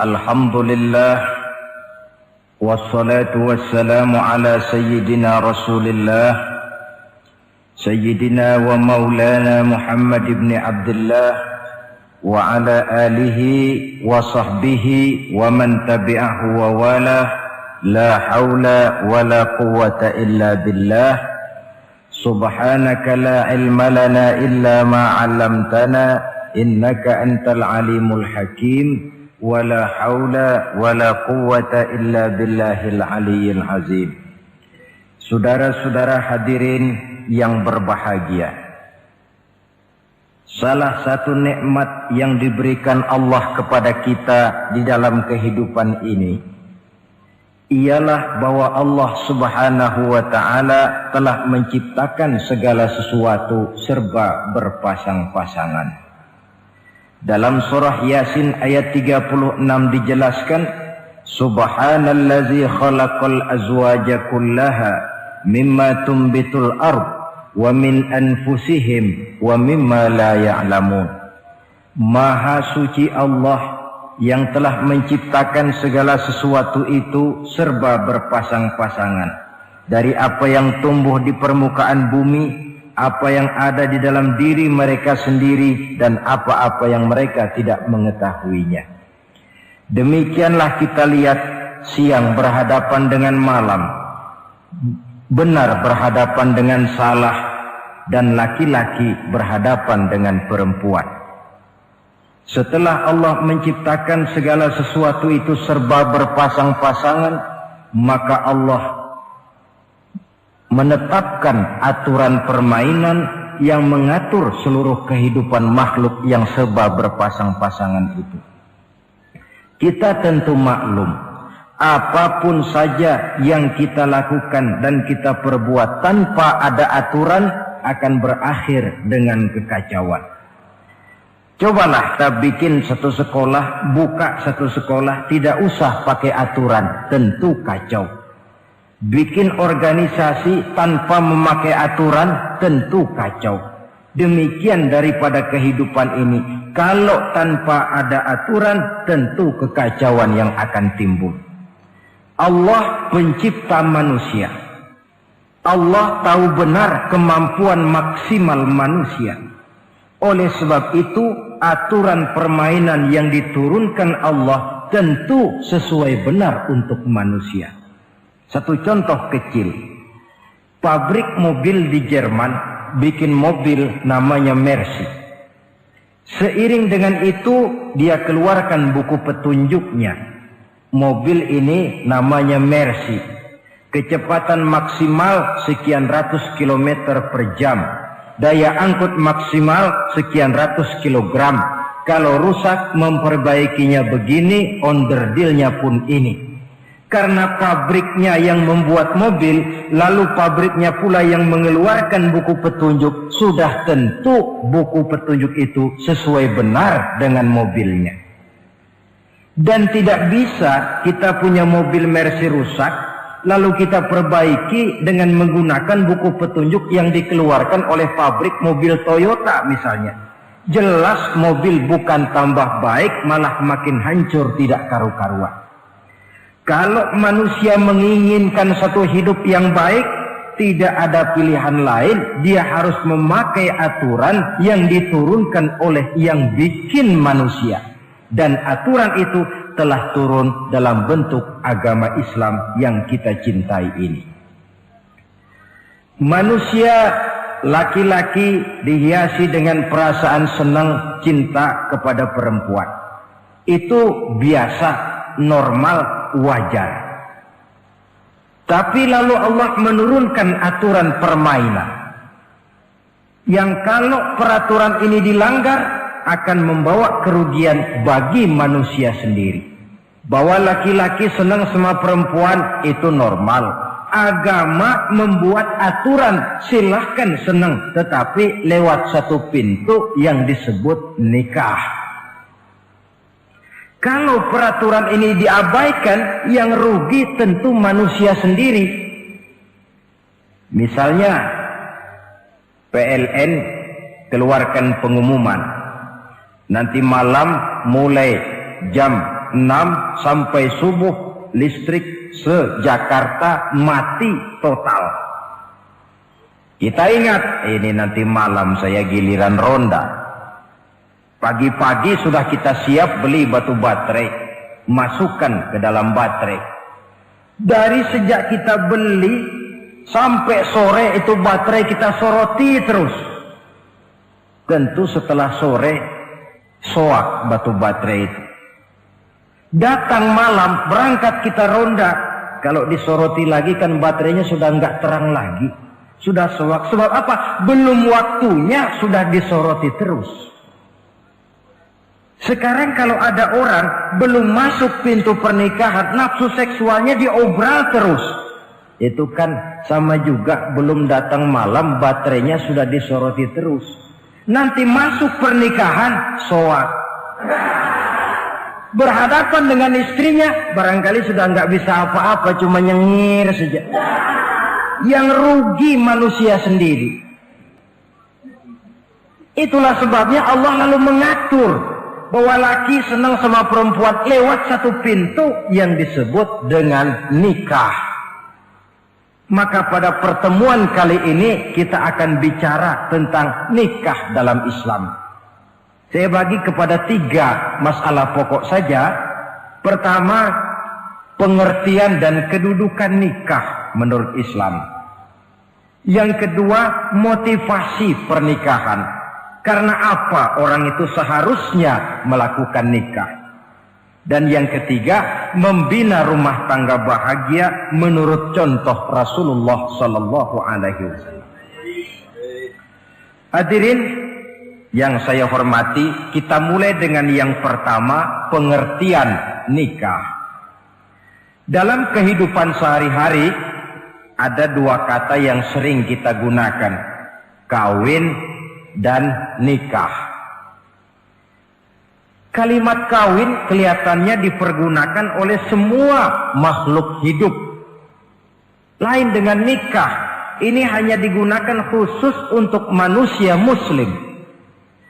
Alhamdulillah wassalatu wassalamu ala sayyidina Rasulillah sayyidina wa maulana Muhammad ibn Abdullah wa ala alihi wa sahbihi wa man tabi'ahu wa wala la hawla wa la quwwata illa billah subhanaka la ilma lana illa ma 'allamtana innaka antal alimul hakim wala haula wala quwwata illa billahil aliyyil azim. Saudara-saudara hadirin yang berbahagia, salah satu nikmat yang diberikan Allah kepada kita di dalam kehidupan ini ialah bahwa Allah Subhanahu wa ta'ala telah menciptakan segala sesuatu serba berpasang-pasangan. Dalam surah Yasin ayat 36 dijelaskan, Subhanallazi khalaqal azwaja kullaha mimma tumbitul ard wa min anfusihim wa mimma la ya'lamun. Maha suci Allah yang telah menciptakan segala sesuatu itu serba berpasang-pasangan, dari apa yang tumbuh di permukaan bumi, apa yang ada di dalam diri mereka sendiri, dan apa-apa yang mereka tidak mengetahuinya. Demikianlah kita lihat siang berhadapan dengan malam, benar berhadapan dengan salah, dan laki-laki berhadapan dengan perempuan. Setelah Allah menciptakan segala sesuatu itu serba berpasang-pasangan, maka Allah menetapkan aturan permainan yang mengatur seluruh kehidupan makhluk yang serba berpasang-pasangan itu. Kita tentu maklum, apapun saja yang kita lakukan dan kita perbuat tanpa ada aturan akan berakhir dengan kekacauan. Cobalah kita bikin satu sekolah, buka satu sekolah, tidak usah pakai aturan, tentu kacau. Bikin organisasi tanpa memakai aturan, tentu kacau. Demikian daripada kehidupan ini, kalau tanpa ada aturan, tentu kekacauan yang akan timbul. Allah pencipta manusia. Allah tahu benar kemampuan maksimal manusia. Oleh sebab itu, aturan permainan yang diturunkan Allah tentu sesuai benar untuk manusia. Satu contoh kecil, pabrik mobil di Jerman bikin mobil namanya Mercy. Seiring dengan itu dia keluarkan buku petunjuknya. Mobil ini namanya Mercy, kecepatan maksimal sekian ratus kilometer per jam, daya angkut maksimal sekian ratus kilogram. Kalau rusak memperbaikinya begini, onderdilnya pun ini. Karena pabriknya yang membuat mobil, lalu pabriknya pula yang mengeluarkan buku petunjuk, sudah tentu buku petunjuk itu sesuai benar dengan mobilnya. Dan tidak bisa kita punya mobil Mercy rusak, lalu kita perbaiki dengan menggunakan buku petunjuk yang dikeluarkan oleh pabrik mobil Toyota misalnya. Jelas mobil bukan tambah baik, malah makin hancur tidak karu-karuan. Kalau manusia menginginkan satu hidup yang baik, tidak ada pilihan lain, dia harus memakai aturan yang diturunkan oleh yang bikin manusia. Dan aturan itu telah turun dalam bentuk agama Islam yang kita cintai ini. Manusia laki-laki dihiasi dengan perasaan senang cinta kepada perempuan. Itu biasa, normal, wajar. Tapi lalu Allah menurunkan aturan permainan yang kalau peraturan ini dilanggar akan membawa kerugian bagi manusia sendiri. Bahwa laki-laki senang sama perempuan itu normal. Agama membuat aturan silahkan senang, tetapi lewat satu pintu yang disebut nikah. Kalau peraturan ini diabaikan, yang rugi tentu manusia sendiri. Misalnya PLN keluarkan pengumuman, nanti malam mulai jam 6 sampai subuh listrik se-Jakarta mati total. Kita ingat, ini nanti malam saya giliran ronda. Pagi-pagi sudah kita siap beli batu baterai, masukkan ke dalam baterai. Dari sejak kita beli sampai sore itu baterai kita soroti terus. Tentu setelah sore soak batu baterai itu. Datang malam berangkat kita ronda, kalau disoroti lagi kan baterainya sudah nggak terang lagi, sudah soak. Sebab apa? Belum waktunya sudah disoroti terus. Sekarang kalau ada orang belum masuk pintu pernikahan, nafsu seksualnya diobral terus. Itu kan sama juga belum datang malam baterainya sudah disoroti terus. Nanti masuk pernikahan soak. Berhadapan dengan istrinya barangkali sudah nggak bisa apa-apa, cuma nyengir saja. Yang rugi manusia sendiri. Itulah sebabnya Allah lalu mengatur bahwa laki senang sama perempuan lewat satu pintu yang disebut dengan nikah. Maka pada pertemuan kali ini kita akan bicara tentang nikah dalam Islam. Saya bagi kepada 3 masalah pokok saja. Pertama, pengertian dan kedudukan nikah menurut Islam. Yang kedua, motivasi pernikahan. Karena apa orang itu seharusnya melakukan nikah. Dan yang ketiga, membina rumah tangga bahagia menurut contoh Rasulullah Sallallahu Alaihi Wasallam. Hadirin yang saya hormati, kita mulai dengan yang pertama, pengertian nikah. Dalam kehidupan sehari-hari ada 2 kata yang sering kita gunakan, kawin dan nikah. Kalimat kawin kelihatannya dipergunakan oleh semua makhluk hidup. Lain dengan nikah, ini hanya digunakan khusus untuk manusia muslim.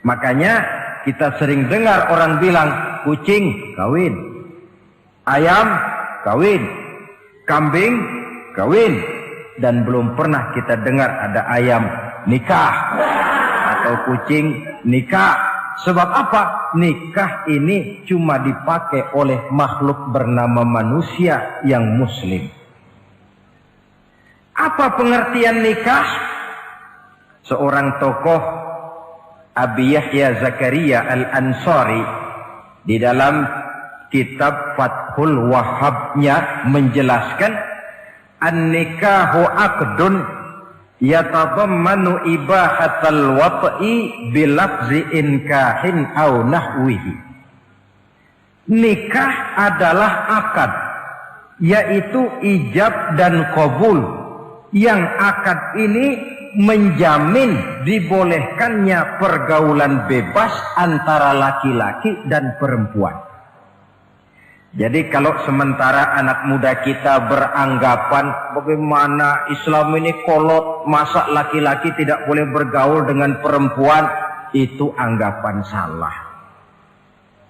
Makanya kita sering dengar orang bilang, kucing kawin, ayam kawin, kambing kawin. Dan belum pernah kita dengar ada ayam nikah atau kucing nikah. Sebab apa? Nikah ini cuma dipakai oleh makhluk bernama manusia yang muslim. Apa pengertian nikah? Seorang tokoh, Abi Yahya Zakaria Al-Ansari, di dalam kitab Fathul Wahhabnya menjelaskan, an-nikahu aqdun yatadammanu ibahatal wat'i bilafzi inkahin au nahwihi. Nikah adalah akad, yaitu ijab dan qabul, yang akad ini menjamin dibolehkannya pergaulan bebas antara laki-laki dan perempuan. Jadi kalau sementara anak muda kita beranggapan bagaimana Islam ini kolot, masa laki-laki tidak boleh bergaul dengan perempuan, itu anggapan salah.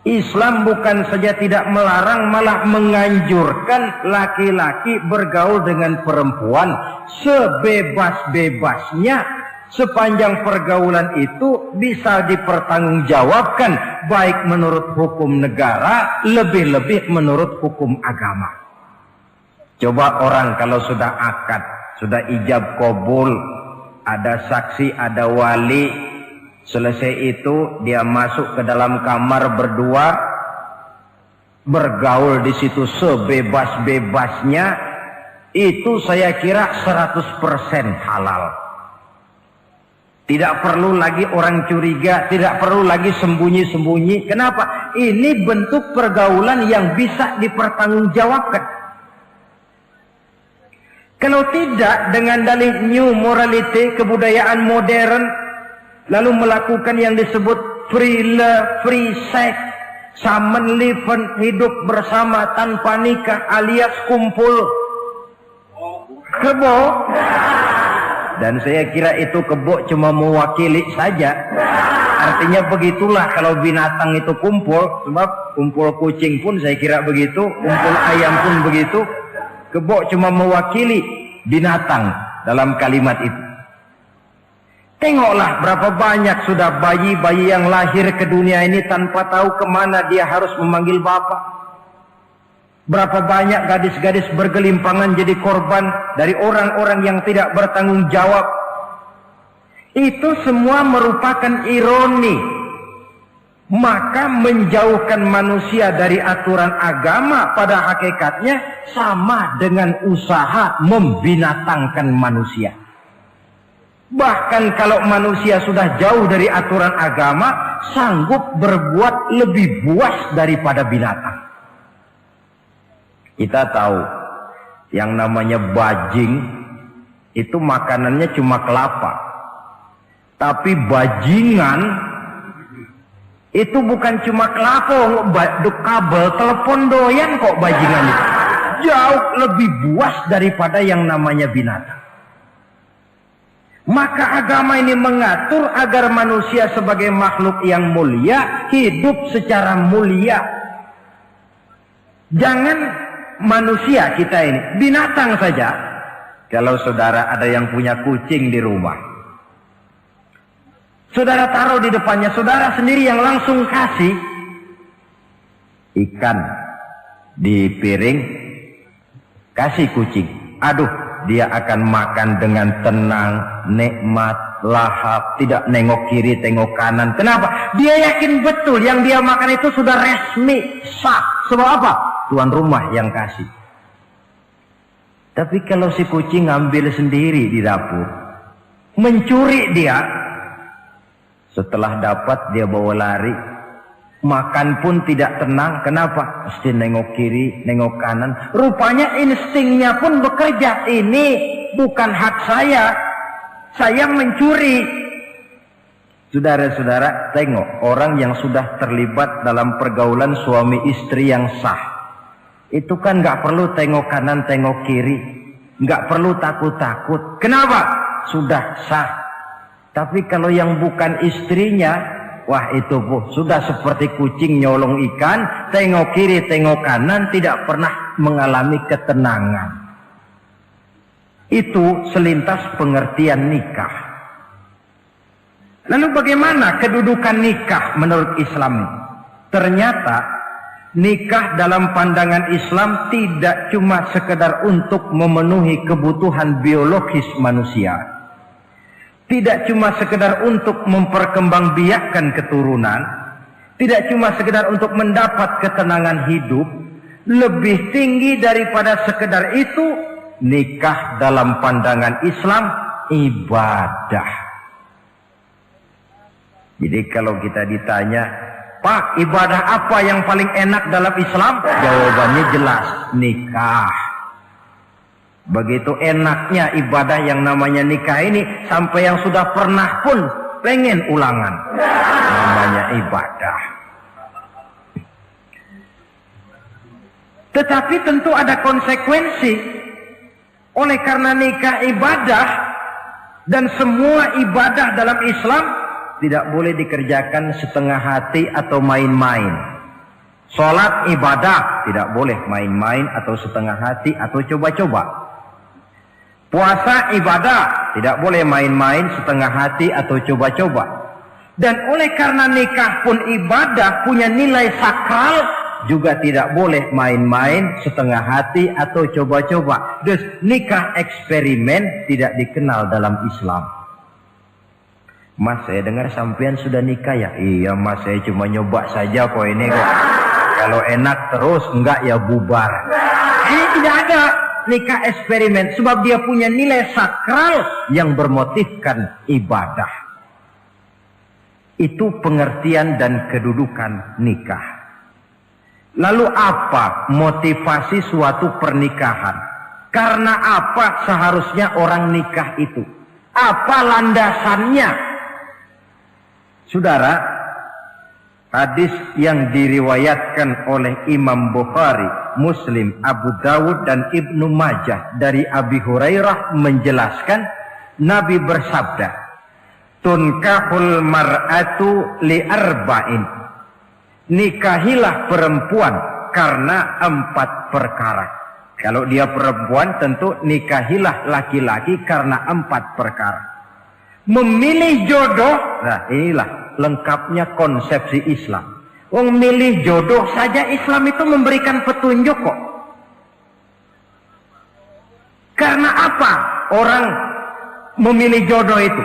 Islam bukan saja tidak melarang, malah menganjurkan laki-laki bergaul dengan perempuan sebebas-bebasnya, sepanjang pergaulan itu bisa dipertanggungjawabkan, baik menurut hukum negara, lebih-lebih menurut hukum agama. Coba orang kalau sudah akad, sudah ijab qabul, ada saksi, ada wali, selesai itu dia masuk ke dalam kamar berdua, bergaul di situ sebebas-bebasnya, itu saya kira 100% halal. Tidak perlu lagi orang curiga, tidak perlu lagi sembunyi-sembunyi. Kenapa? Ini bentuk pergaulan yang bisa dipertanggungjawabkan. Kalau tidak, dengan dalih new morality, kebudayaan modern, lalu melakukan yang disebut free love, free sex, common living, hidup bersama tanpa nikah alias kumpul kebo. Dan saya kira itu kebo cuma mewakili saja. Artinya begitulah kalau binatang itu kumpul, sebab kumpul kucing pun saya kira begitu, kumpul ayam pun begitu. Kebo cuma mewakili binatang dalam kalimat itu. Tengoklah berapa banyak sudah bayi-bayi yang lahir ke dunia ini tanpa tahu kemana dia harus memanggil bapak. Berapa banyak gadis-gadis bergelimpangan jadi korban dari orang-orang yang tidak bertanggung jawab. Itu semua merupakan ironi. Maka menjauhkan manusia dari aturan agama pada hakikatnya sama dengan usaha membinatangkan manusia. Bahkan kalau manusia sudah jauh dari aturan agama, sanggup berbuat lebih buas daripada binatang. Kita tahu yang namanya bajing itu makanannya cuma kelapa. Tapi bajingan itu bukan cuma kelapa, kabel telepon doyan kok bajingan itu. Jauh lebih buas daripada yang namanya binatang. Maka agama ini mengatur agar manusia sebagai makhluk yang mulia hidup secara mulia. Jangan manusia kita ini, binatang saja. Kalau saudara ada yang punya kucing di rumah, saudara taruh di depannya, saudara sendiri yang langsung kasih ikan di piring, kasih kucing. Aduh, dia akan makan dengan tenang, nikmat, lahap, tidak nengok kiri, tengok kanan. Kenapa? Dia yakin betul yang dia makan itu sudah resmi, sah. Sebab apa? Tuan rumah yang kasih. Tapi kalau si kucing ngambil sendiri di dapur, mencuri dia, setelah dapat dia bawa lari, makan pun tidak tenang. Kenapa? Mesti nengok kiri, nengok kanan. Rupanya instingnya pun bekerja. Ini bukan hak saya mencuri. Saudara-saudara, tengok orang yang sudah terlibat dalam pergaulan suami istri yang sah. Itu kan nggak perlu tengok kanan, tengok kiri, nggak perlu takut-takut. Kenapa? Sudah sah. Tapi kalau yang bukan istrinya, wah itu sudah seperti kucing nyolong ikan, tengok kiri, tengok kanan, tidak pernah mengalami ketenangan. Itu selintas pengertian nikah. Lalu bagaimana kedudukan nikah menurut Islam? Ternyata nikah dalam pandangan Islam tidak cuma sekedar untuk memenuhi kebutuhan biologis manusia. Tidak cuma sekedar untuk memperkembangbiakkan keturunan. Tidak cuma sekedar untuk mendapat ketenangan hidup. Lebih tinggi daripada sekedar itu, nikah dalam pandangan Islam ibadah. Jadi kalau kita ditanya, Pak, ibadah apa yang paling enak dalam Islam? Jawabannya jelas, nikah. Begitu enaknya ibadah yang namanya nikah ini, sampai yang sudah pernah pun pengen ulangan. Namanya ibadah. Tetapi tentu ada konsekuensi. Oleh karena nikah ibadah, dan semua ibadah dalam Islam tidak boleh dikerjakan setengah hati atau main-main. Sholat ibadah, tidak boleh main-main atau setengah hati atau coba-coba. Puasa ibadah, tidak boleh main-main, setengah hati atau coba-coba. Dan oleh karena nikah pun ibadah, punya nilai sakral, juga tidak boleh main-main, setengah hati atau coba-coba. Dus nikah eksperimen tidak dikenal dalam Islam. Mas, saya dengar sampean sudah nikah ya? Iya mas, saya cuma nyoba saja kok ini kok. Kalau enak terus, enggak ya bubar. Ini tidak ada nikah eksperimen, sebab dia punya nilai sakral yang bermotifkan ibadah. Itu pengertian dan kedudukan nikah. Lalu apa motivasi suatu pernikahan? Karena apa seharusnya orang nikah itu? Apa landasannya? Saudara, hadis yang diriwayatkan oleh Imam Bukhari, Muslim, Abu Dawud dan Ibnu Majah dari Abi Hurairah menjelaskan, Nabi bersabda, tunkahul mar'atu li arba'in. Nikahilah perempuan karena 4 perkara. Kalau dia perempuan tentu nikahilah laki-laki karena 4 perkara. Memilih jodoh, nah inilah lengkapnya konsepsi Islam. Milih jodoh saja Islam itu memberikan petunjuk kok. Karena apa orang memilih jodoh itu?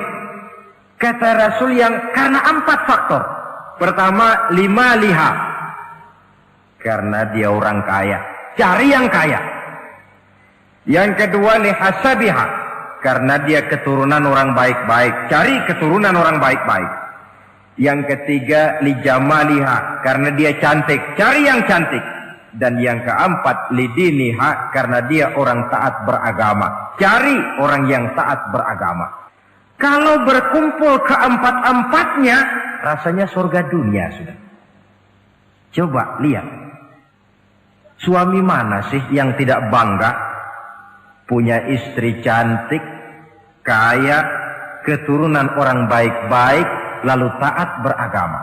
Kata Rasul yang karena 4 faktor. Pertama, 5 liha. Karena dia orang kaya. Cari yang kaya. Yang kedua, lihasabiha. Karena dia keturunan orang baik-baik. Cari keturunan orang baik-baik. Yang ketiga, lijamaliha. Karena dia cantik. Cari yang cantik. Dan yang keempat, lidiniha. Karena dia orang taat beragama. Cari orang yang taat beragama. Kalau berkumpul keempat-empatnya, rasanya surga dunia sudah. Coba lihat. Suami mana sih yang tidak bangga punya istri cantik, kaya, keturunan orang baik-baik, lalu taat beragama?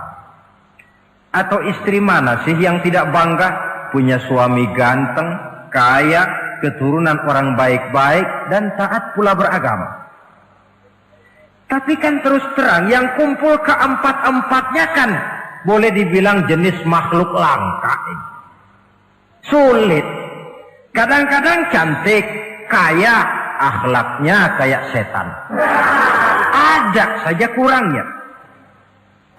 Atau istri mana sih yang tidak bangga punya suami ganteng, kaya, keturunan orang baik-baik, dan taat pula beragama? Tapi kan terus terang yang kumpul keempat-empatnya kan boleh dibilang jenis makhluk langka ini. Sulit. Kadang-kadang cantik, kaya, akhlaknya kayak setan. Ada saja kurangnya.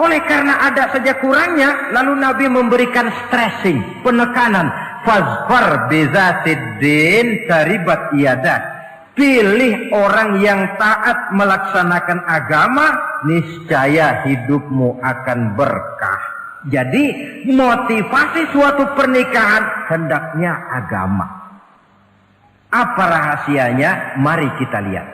Oleh karena ada saja kurangnya, lalu Nabi memberikan stressing, penekanan. Fazfar bizatiddin taribat iyadah. Pilih orang yang taat melaksanakan agama, niscaya hidupmu akan berkah. Jadi motivasi suatu pernikahan hendaknya agama. Apa rahasianya? Mari kita lihat.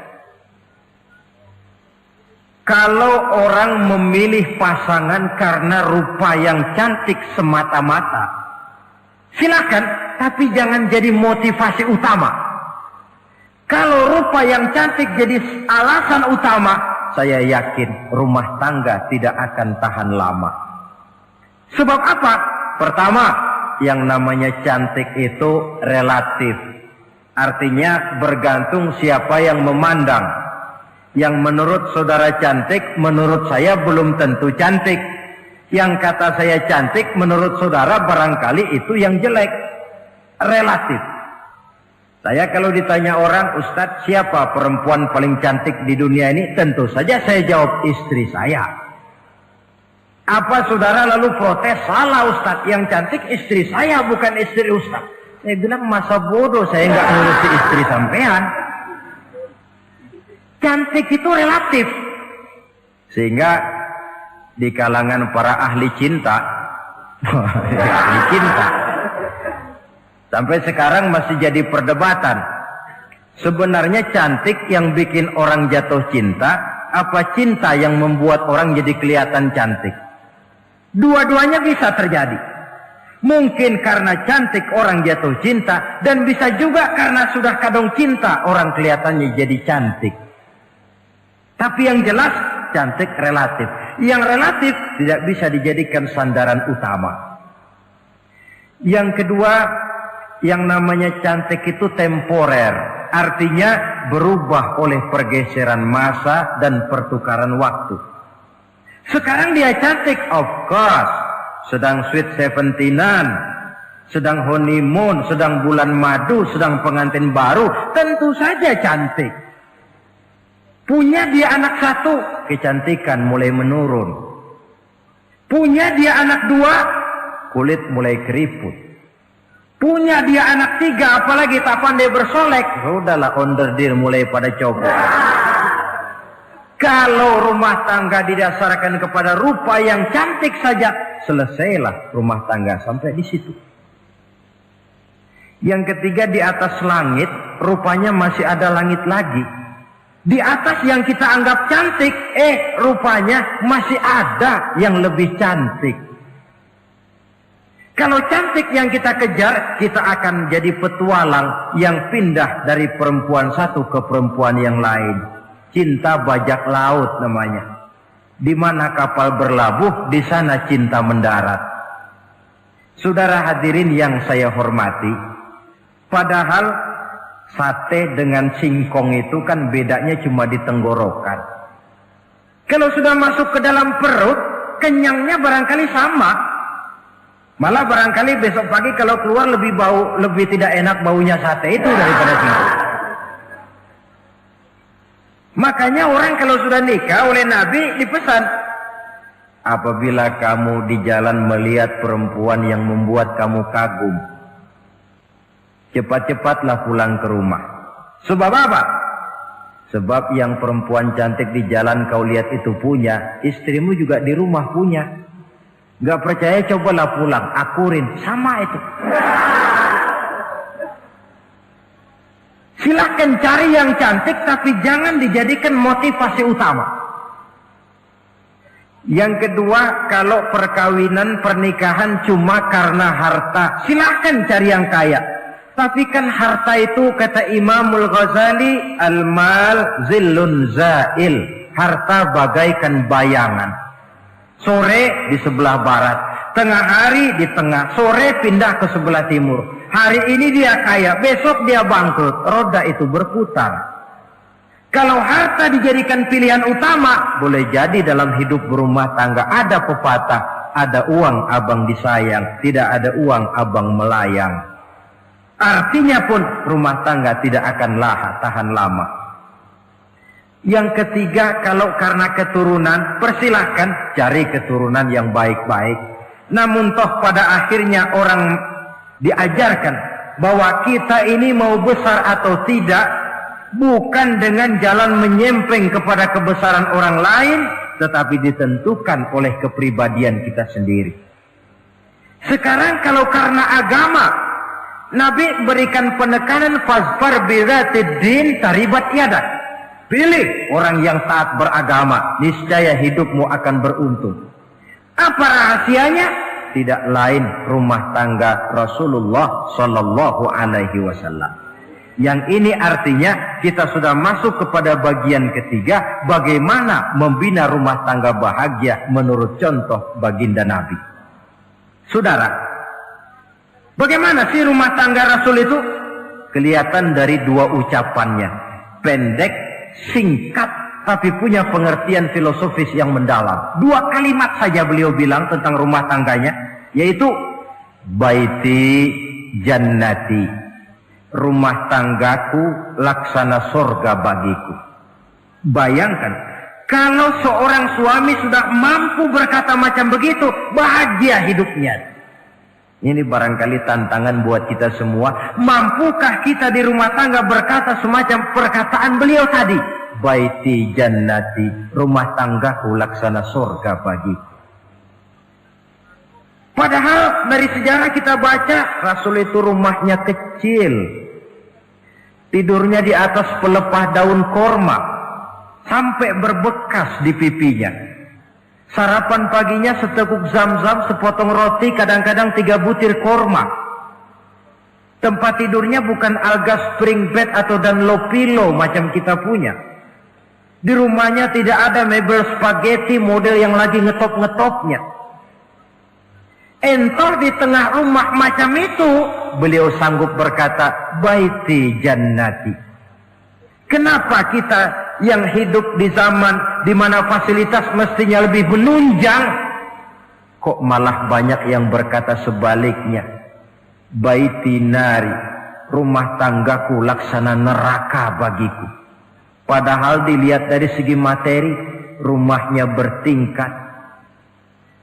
Kalau orang memilih pasangan karena rupa yang cantik semata-mata, silakan, tapi jangan jadi motivasi utama. Kalau rupa yang cantik jadi alasan utama, saya yakin rumah tangga tidak akan tahan lama. Sebab apa? Pertama, yang namanya cantik itu relatif. Artinya bergantung siapa yang memandang. Yang menurut saudara cantik, menurut saya belum tentu cantik. Yang kata saya cantik, menurut saudara barangkali itu yang jelek. Relatif. Saya kalau ditanya orang, Ustadz siapa perempuan paling cantik di dunia ini? Tentu saja saya jawab istri saya. Apa saudara lalu protes? Salah Ustadz, yang cantik istri saya bukan istri Ustadz. Saya bilang masa bodoh saya nggak ngurusi istri sampean. Cantik itu relatif. Sehingga di kalangan para ahli cinta, ahli cinta, sampai sekarang masih jadi perdebatan. Sebenarnya cantik yang bikin orang jatuh cinta, apa cinta yang membuat orang jadi kelihatan cantik? Dua-duanya bisa terjadi. Mungkin karena cantik orang jatuh cinta, dan bisa juga karena sudah kadung cinta orang kelihatannya jadi cantik. Tapi yang jelas cantik relatif. Yang relatif tidak bisa dijadikan sandaran utama. Yang kedua, yang namanya cantik itu temporer, artinya berubah oleh pergeseran masa dan pertukaran waktu. Sekarang dia cantik, of course, sedang sweet 17-an, sedang honeymoon, sedang bulan madu, sedang pengantin baru, tentu saja cantik. Punya dia anak satu, kecantikan mulai menurun. Punya dia anak dua, kulit mulai keriput. Punya dia anak tiga, apalagi tak pandai bersolek, sudahlah onderdir mulai pada copot. Kalau rumah tangga didasarkan kepada rupa yang cantik saja, selesailah rumah tangga sampai di situ. Yang ketiga, di atas langit, rupanya masih ada langit lagi. Di atas yang kita anggap cantik, rupanya masih ada yang lebih cantik. Kalau cantik yang kita kejar, kita akan jadi petualang yang pindah dari perempuan satu ke perempuan yang lain. Cinta bajak laut namanya. Di mana kapal berlabuh, di sana cinta mendarat. Saudara hadirin yang saya hormati, padahal sate dengan singkong itu kan bedanya cuma di tenggorokan. Kalau sudah masuk ke dalam perut, kenyangnya barangkali sama. Malah barangkali besok pagi kalau keluar lebih tidak enak baunya sate itu daripada singkong. Makanya orang kalau sudah nikah oleh Nabi dipesan, apabila kamu di jalan melihat perempuan yang membuat kamu kagum, cepat-cepatlah pulang ke rumah. Sebab apa? Sebab yang perempuan cantik di jalan kau lihat itu punya, istrimu juga di rumah punya. Gak percaya cobalah pulang, akurin, sama itu. Silahkan cari yang cantik, tapi jangan dijadikan motivasi utama. Yang kedua, kalau perkawinan, pernikahan cuma karena harta, silahkan cari yang kaya. Tapi kan harta itu, kata Imamul Ghazali, al-mal zillun zail. Harta bagaikan bayangan. Sore di sebelah barat, tengah hari di tengah, sore pindah ke sebelah timur. Hari ini dia kaya, besok dia bangkrut. Roda itu berputar. Kalau harta dijadikan pilihan utama, boleh jadi dalam hidup berumah tangga ada pepatah, ada uang abang disayang, tidak ada uang abang melayang. Artinya pun rumah tangga tidak akan tahan lama. Yang ketiga, kalau karena keturunan, persilahkan cari keturunan yang baik-baik. Namun toh pada akhirnya orang diajarkan bahwa kita ini mau besar atau tidak bukan dengan jalan menyempeng kepada kebesaran orang lain, tetapi ditentukan oleh kepribadian kita sendiri. Sekarang kalau karena agama, Nabi berikan penekanan fazfar bidzatid din taribat yadak. Pilih orang yang taat beragama, niscaya hidupmu akan beruntung. Apa rahasianya? Tidak lain rumah tangga Rasulullah Sallallahu Alaihi Wasallam. Yang ini artinya kita sudah masuk kepada bagian ketiga, bagaimana membina rumah tangga bahagia menurut contoh baginda Nabi. Saudara, bagaimana sih rumah tangga Rasul itu? Kelihatan dari dua ucapannya, pendek, singkat, tapi punya pengertian filosofis yang mendalam. Dua kalimat saja beliau bilang tentang rumah tangganya, yaitu baiti jannati, rumah tanggaku laksana surga bagiku. Bayangkan, kalau seorang suami sudah mampu berkata macam begitu, bahagia hidupnya. Ini barangkali tantangan buat kita semua. Mampukah kita di rumah tangga berkata semacam perkataan beliau tadi? Baiti jannati, rumah tanggaku laksana surga bagiku. Padahal dari sejarah kita baca, Rasul itu rumahnya kecil. Tidurnya di atas pelepah daun korma, sampai berbekas di pipinya. Sarapan paginya seteguk zam-zam, sepotong roti, kadang-kadang 3 butir korma. Tempat tidurnya bukan alga spring bed atau Dunlop pillow macam kita punya. Di rumahnya tidak ada mebel spaghetti model yang lagi ngetop-ngetopnya. Entar di tengah rumah macam itu, beliau sanggup berkata, baiti jannati. Kenapa kita yang hidup di zaman di mana fasilitas mestinya lebih menunjang, kok malah banyak yang berkata sebaliknya? Baiti nari, rumah tanggaku laksana neraka bagiku. Padahal dilihat dari segi materi, rumahnya bertingkat,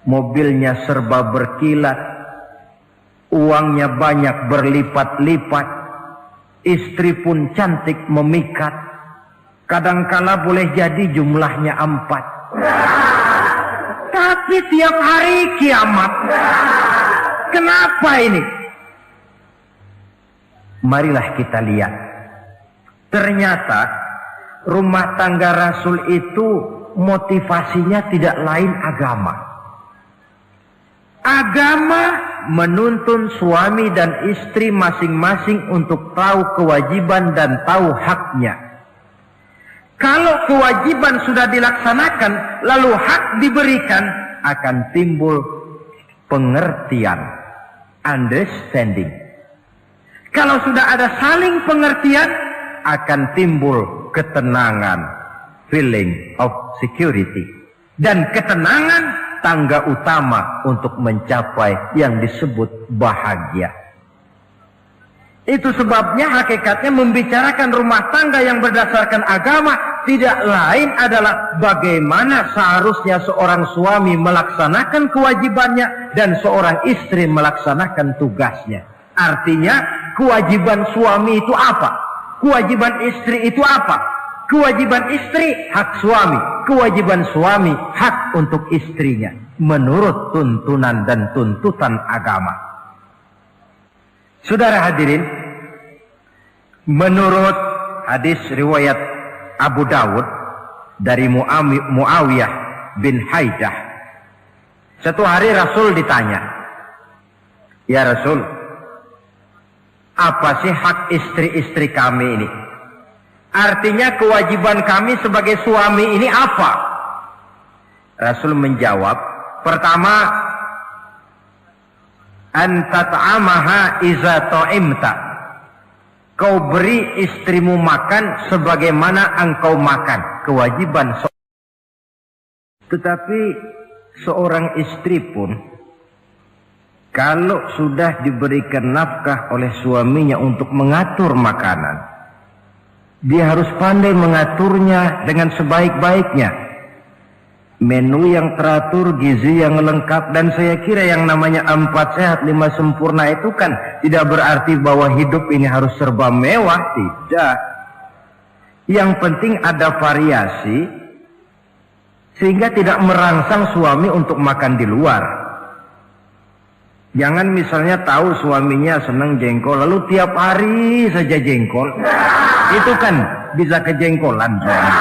mobilnya serba berkilat, uangnya banyak berlipat-lipat, istri pun cantik memikat, kadangkala boleh jadi jumlahnya 4. Tapi tiap hari kiamat. Kenapa ini? Marilah kita lihat. Ternyata rumah tangga Rasul itu motivasinya tidak lain agama. Agama menuntun suami dan istri masing-masing untuk tahu kewajiban dan tahu haknya. Kalau kewajiban sudah dilaksanakan, lalu hak diberikan, akan timbul pengertian, understanding. Kalau sudah ada saling pengertian, akan timbul ketenangan, feeling of security. Dan ketenangan tangga utama untuk mencapai yang disebut bahagia. Itu sebabnya hakikatnya membicarakan rumah tangga yang berdasarkan agama tidak lain adalah bagaimana seharusnya seorang suami melaksanakan kewajibannya dan seorang istri melaksanakan tugasnya. Artinya kewajiban suami itu apa? Kewajiban istri itu apa? Kewajiban istri hak suami, kewajiban suami hak untuk istrinya menurut tuntunan dan tuntutan agama. Saudara hadirin, menurut hadis riwayat Abu Dawud dari Muawiyah bin Haidah, satu hari Rasul ditanya, "Ya Rasul, apa sih hak istri-istri kami ini? Artinya kewajiban kami sebagai suami ini apa?" Rasul menjawab, pertama, anta ta'amaha iza ta'imta. Kau beri istrimu makan sebagaimana engkau makan. Kewajiban. Tetapi seorang istri pun, kalau sudah diberikan nafkah oleh suaminya untuk mengatur makanan, dia harus pandai mengaturnya dengan sebaik-baiknya. Menu yang teratur, gizi yang lengkap, dan saya kira yang namanya 4 sehat 5 sempurna itu kan tidak berarti bahwa hidup ini harus serba mewah, tidak. Yang penting ada variasi sehingga tidak merangsang suami untuk makan di luar. Jangan misalnya tahu suaminya senang jengkol lalu tiap hari saja jengkol. Itu kan bisa kejengkolan suami.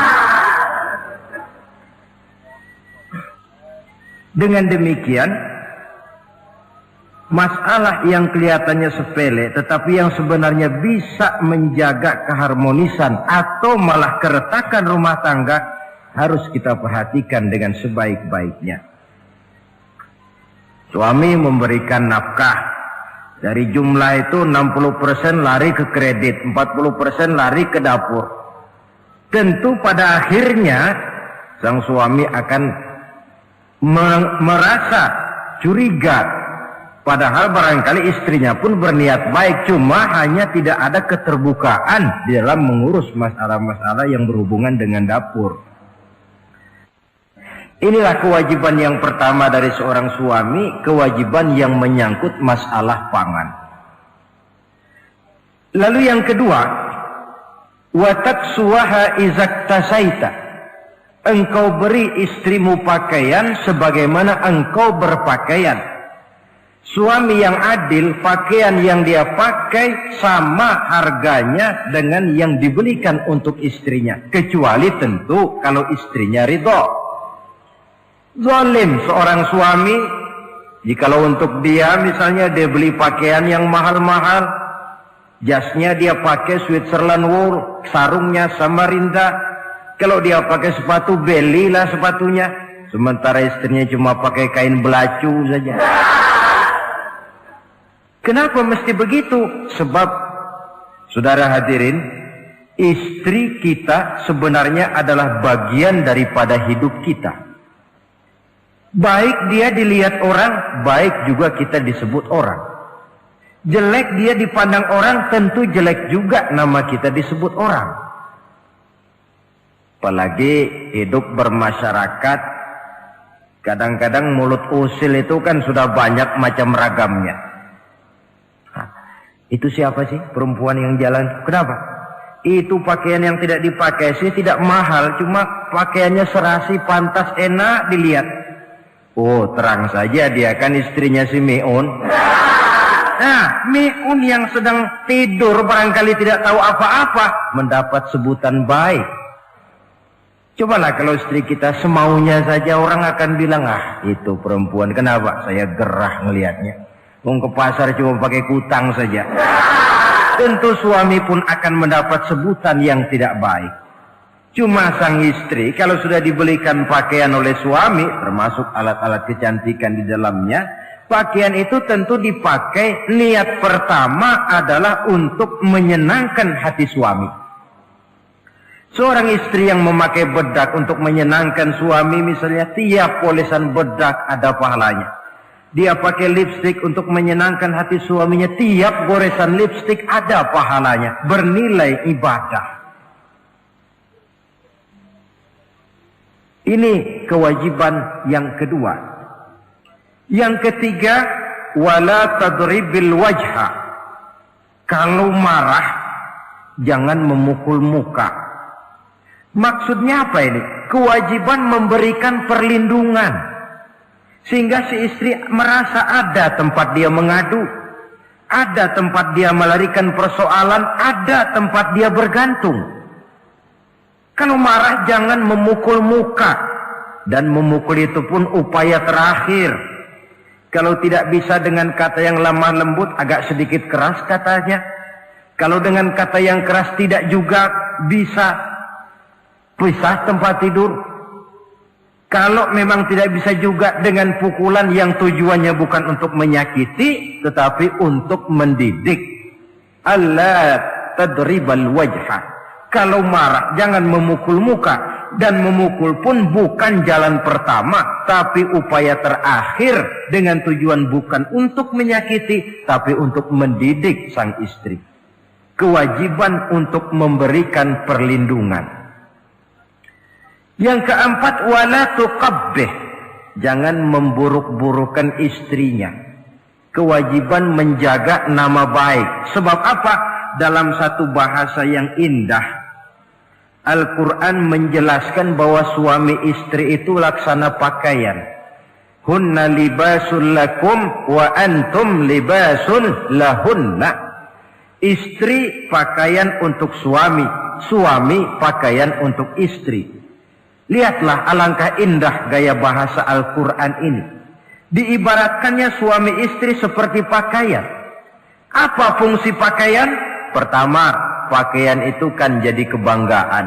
Dengan demikian, masalah yang kelihatannya sepele tetapi yang sebenarnya bisa menjaga keharmonisan atau malah keretakan rumah tangga harus kita perhatikan dengan sebaik-baiknya. Suami memberikan nafkah, dari jumlah itu 60% lari ke kredit, 40% lari ke dapur. Tentu pada akhirnya sang suami akan merasa curiga, padahal barangkali istrinya pun berniat baik, cuma hanya tidak ada keterbukaan di dalam mengurus masalah-masalah yang berhubungan dengan dapur. Inilah kewajiban yang pertama dari seorang suami, kewajiban yang menyangkut masalah pangan. Lalu yang kedua, wa taksuwaha izak tasaita. Engkau beri istrimu pakaian sebagaimana engkau berpakaian. Suami yang adil, pakaian yang dia pakai sama harganya dengan yang dibelikan untuk istrinya. Kecuali tentu kalau istrinya ridho. Zalim seorang suami, jikalau untuk dia misalnya dia beli pakaian yang mahal-mahal, jasnya dia pakai Switzerland wool, sarungnya Samarinda. Kalau dia pakai sepatu, belilah sepatunya. Sementara istrinya cuma pakai kain belacu saja. Kenapa mesti begitu? Sebab, saudara hadirin, istri kita sebenarnya adalah bagian daripada hidup kita. Baik dia dilihat orang, baik juga kita disebut orang. Jelek dia dipandang orang, tentu jelek juga nama kita disebut orang. Apalagi hidup bermasyarakat, kadang-kadang mulut usil itu kan sudah banyak macam ragamnya. Itu siapa sih perempuan yang jalan? Kenapa? Itu pakaian yang tidak dipakai sih tidak mahal, cuma pakaiannya serasi, pantas, enak dilihat. Oh, terang saja dia kan istrinya si Miun. Nah, Miun yang sedang tidur barangkali tidak tahu apa-apa mendapat sebutan baik. Cobalah kalau istri kita semaunya saja, orang akan bilang, ah itu perempuan, kenapa? Saya gerah ngelihatnya. Mau ke pasar cuma pakai kutang saja. Tentu suami pun akan mendapat sebutan yang tidak baik. Cuma sang istri kalau sudah dibelikan pakaian oleh suami, termasuk alat-alat kecantikan di dalamnya, pakaian itu tentu dipakai niat pertama adalah untuk menyenangkan hati suami. Seorang istri yang memakai bedak untuk menyenangkan suami, misalnya tiap polesan bedak ada pahalanya. Dia pakai lipstik untuk menyenangkan hati suaminya, tiap goresan lipstik ada pahalanya, bernilai ibadah. Ini kewajiban yang kedua. Yang ketiga, wala tadribil wajha. Kalau marah, jangan memukul muka. Maksudnya apa ini? Kewajiban memberikan perlindungan. Sehingga si istri merasa ada tempat dia mengadu. Ada tempat dia melarikan persoalan. Ada tempat dia bergantung. Kalau marah jangan memukul muka. Dan memukul itu pun upaya terakhir. Kalau tidak bisa dengan kata yang lemah lembut, agak sedikit keras katanya. Kalau dengan kata yang keras tidak juga bisa pisah tempat tidur. Kalau memang tidak bisa juga dengan pukulan yang tujuannya bukan untuk menyakiti, tetapi untuk mendidik. Allah tadribal wajha. Kalau marah jangan memukul muka. Dan memukul pun bukan jalan pertama, tapi upaya terakhir dengan tujuan bukan untuk menyakiti, tapi untuk mendidik sang istri. Kewajiban untuk memberikan perlindungan. Yang keempat, wala tuqabbih. Jangan memburuk-burukan istrinya. Kewajiban menjaga nama baik. Sebab apa? Dalam satu bahasa yang indah, Al-Quran menjelaskan bahwa suami istri itu laksana pakaian. Hunna libasul lakum wa antum libasun lahunna. Istri pakaian untuk suami, suami pakaian untuk istri. Lihatlah alangkah indah gaya bahasa Al-Quran ini. Diibaratkannya suami istri seperti pakaian. Apa fungsi pakaian? Pertama, pakaian itu kan jadi kebanggaan.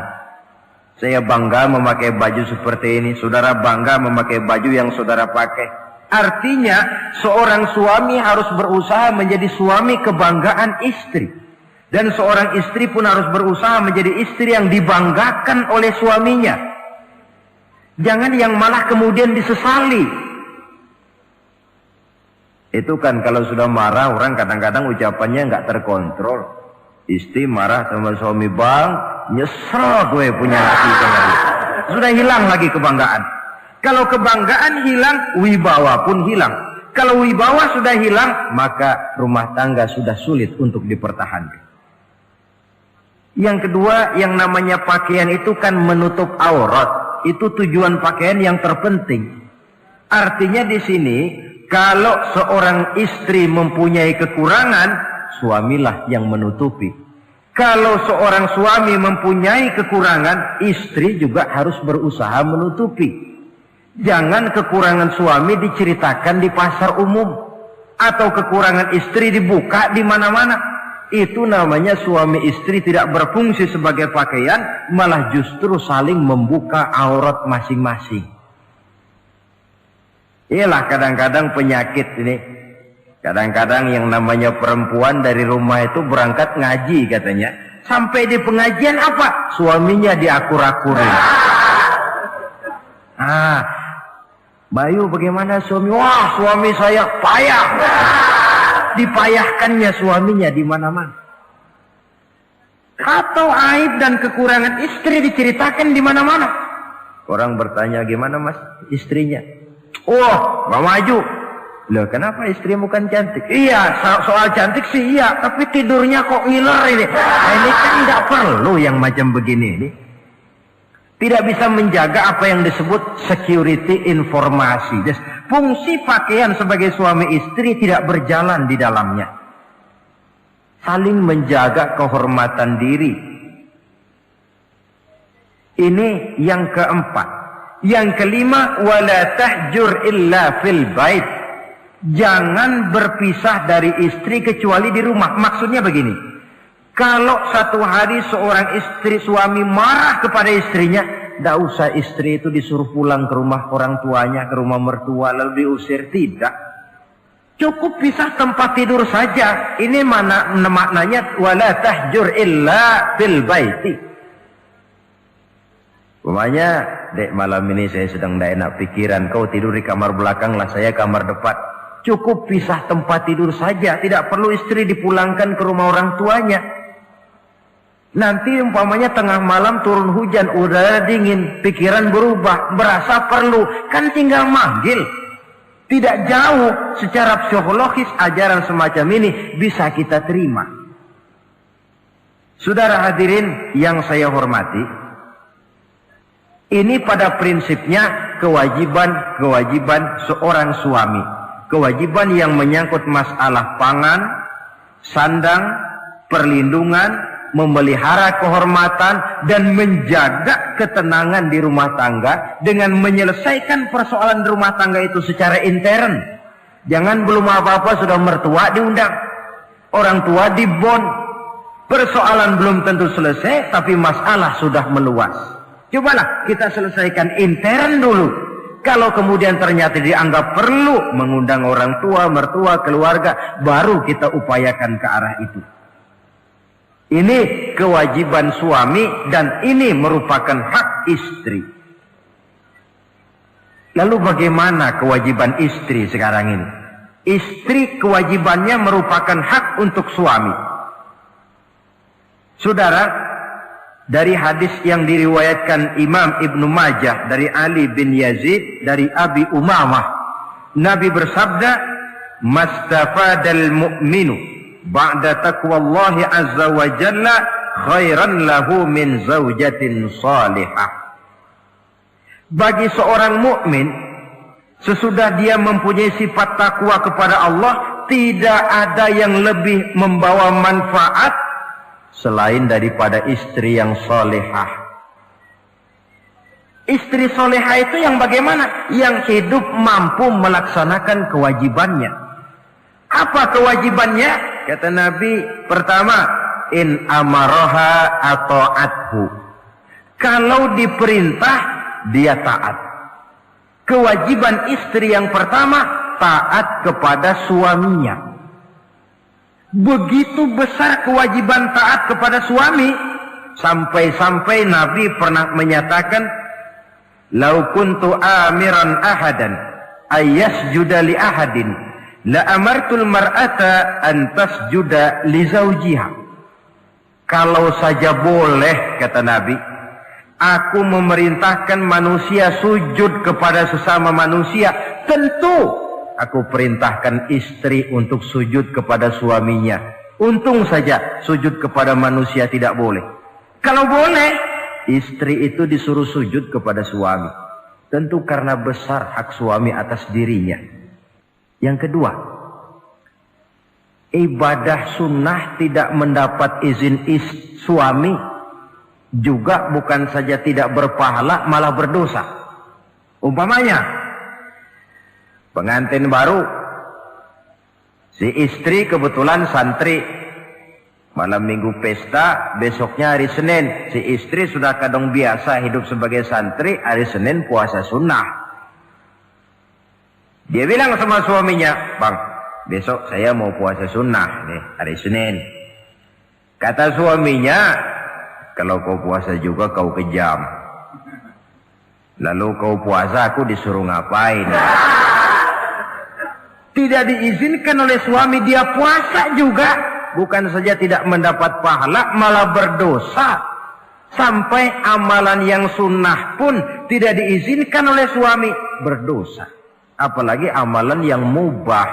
Saya bangga memakai baju seperti ini. Saudara bangga memakai baju yang saudara pakai. Artinya, seorang suami harus berusaha menjadi suami kebanggaan istri. Dan seorang istri pun harus berusaha menjadi istri yang dibanggakan oleh suaminya. Jangan yang malah kemudian disesali. Itu kan kalau sudah marah orang kadang-kadang ucapannya nggak terkontrol. Istri marah sama suami, bang, nyesel gue punya hati kemarin. Sudah hilang lagi kebanggaan. Kalau kebanggaan hilang, wibawa pun hilang. Kalau wibawa sudah hilang, maka rumah tangga sudah sulit untuk dipertahankan. Yang kedua, yang namanya pakaian itu kan menutup aurat. Itu tujuan pakaian yang terpenting. Artinya di sini, kalau seorang istri mempunyai kekurangan, suamilah yang menutupi. Kalau seorang suami mempunyai kekurangan, istri juga harus berusaha menutupi. Jangan kekurangan suami diceritakan di pasar umum. Atau kekurangan istri dibuka di mana-mana. Itu namanya suami istri tidak berfungsi sebagai pakaian, malah justru saling membuka aurat masing-masing. Inilah kadang-kadang penyakit ini. Kadang-kadang yang namanya perempuan dari rumah itu berangkat ngaji katanya. Sampai di pengajian apa? Suaminya diakur-akurin. Bayu bagaimana suami? Wah, suami saya payah. Dipayahkannya suaminya di mana-mana. Atau aib dan kekurangan istri diceritakan di mana-mana. Orang bertanya, gimana mas istrinya? Oh, nggak maju. Loh, kenapa istrimu kan cantik? Iya, soal cantik sih iya, tapi tidurnya kok ngiler ini. Nah, ini kan nggak perlu yang macam begini ini. Tidak bisa menjaga apa yang disebut security informasi. Fungsi pakaian sebagai suami istri tidak berjalan di dalamnya. Saling menjaga kehormatan diri. Ini yang keempat. Yang kelima, wala tahjur illa fil bait. Jangan berpisah dari istri kecuali di rumah. Maksudnya begini. Kalau satu hari seorang istri suami marah kepada istrinya, tidak usah istri itu disuruh pulang ke rumah orang tuanya, ke rumah mertua lalu diusir, tidak. Cukup pisah tempat tidur saja. Ini maknanya wala tahjur illa fil baiti. Umpamanya, dek malam ini saya sedang tidak enak pikiran, kau tidur di kamar belakang lah, saya kamar depan. Cukup pisah tempat tidur saja, tidak perlu istri dipulangkan ke rumah orang tuanya. Nanti umpamanya tengah malam turun hujan, udara dingin, pikiran berubah, berasa perlu, kan tinggal manggil. Tidak jauh secara psikologis ajaran semacam ini bisa kita terima. Saudara hadirin yang saya hormati, ini pada prinsipnya kewajiban seorang suami. Kewajiban yang menyangkut masalah pangan, sandang, perlindungan, memelihara kehormatan dan menjaga ketenangan di rumah tangga dengan menyelesaikan persoalan di rumah tangga itu secara intern. Jangan belum apa-apa sudah mertua diundang, orang tua dibon. Persoalan belum tentu selesai tapi masalah sudah meluas. Cobalah kita selesaikan intern dulu. Kalau kemudian ternyata dianggap perlu mengundang orang tua, mertua, keluarga, baru kita upayakan ke arah itu. Ini kewajiban suami dan ini merupakan hak istri. Lalu bagaimana kewajiban istri sekarang ini? Istri kewajibannya merupakan hak untuk suami. Saudara, dari hadis yang diriwayatkan Imam Ibnu Majah dari Ali bin Yazid dari Abi Umamah, Nabi bersabda, "Mastafadal mu'minu ba'da taqwallahi azza wa jalla khairan lahu min zaujatin salihah." Bagi seorang mukmin, sesudah dia mempunyai sifat takwa kepada Allah, tidak ada yang lebih membawa manfaat selain daripada istri yang salihah. Istri salihah itu yang bagaimana? Yang hidup mampu melaksanakan kewajibannya. Apa kewajibannya? Kata Nabi, pertama, in amaroha ata'athu. Kalau diperintah, dia taat. Kewajiban istri yang pertama, taat kepada suaminya. Begitu besar kewajiban taat kepada suami, sampai-sampai Nabi pernah menyatakan, "Lau kuntu amiran ahadan ayyasjuda li ahadin, la amartul mar'ata an tasjuda li zawjiha." Kalau saja boleh, kata Nabi, aku memerintahkan manusia sujud kepada sesama manusia, tentu aku perintahkan istri untuk sujud kepada suaminya. Untung saja sujud kepada manusia tidak boleh. Kalau boleh, istri itu disuruh sujud kepada suami. Tentu karena besar hak suami atas dirinya. Yang kedua, ibadah sunnah tidak mendapat izin suami juga bukan saja tidak berpahala, malah berdosa. Umpamanya, pengantin baru, si istri kebetulan santri, malam minggu pesta, besoknya hari Senin, si istri sudah kadang biasa hidup sebagai santri, hari Senin puasa sunnah. Dia bilang sama suaminya, "Bang, besok saya mau puasa sunnah nih, hari Senin." Kata suaminya, "Kalau kau puasa juga kau kejam. Lalu kau puasa aku disuruh ngapain?" Tidak diizinkan oleh suami, dia puasa juga. Bukan saja tidak mendapat pahala, malah berdosa. Sampai amalan yang sunnah pun tidak diizinkan oleh suami, berdosa. Apalagi amalan yang mubah.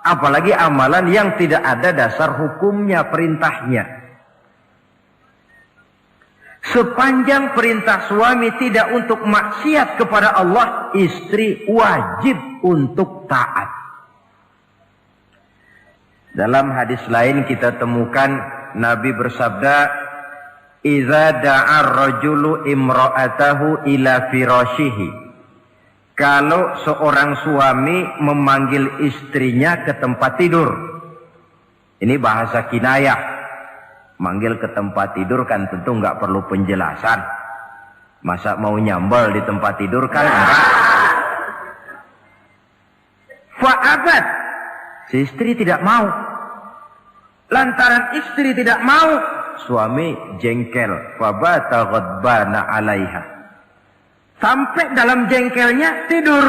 Apalagi amalan yang tidak ada dasar hukumnya, perintahnya. Sepanjang perintah suami tidak untuk maksiat kepada Allah, istri wajib untuk taat. Dalam hadis lain kita temukan Nabi bersabda, "Idza da'a ar-rajulu imra'atahu ila firashihi." Kalau seorang suami memanggil istrinya ke tempat tidur. Ini bahasa kinayah. Manggil ke tempat tidur kan tentu nggak perlu penjelasan. Masa mau nyambal di tempat tidur kan enggak. Fa'abat. Si istri tidak mau. Lantaran istri tidak mau, suami jengkel. Fabata ghadbana 'alaiha. Sampai dalam jengkelnya tidur.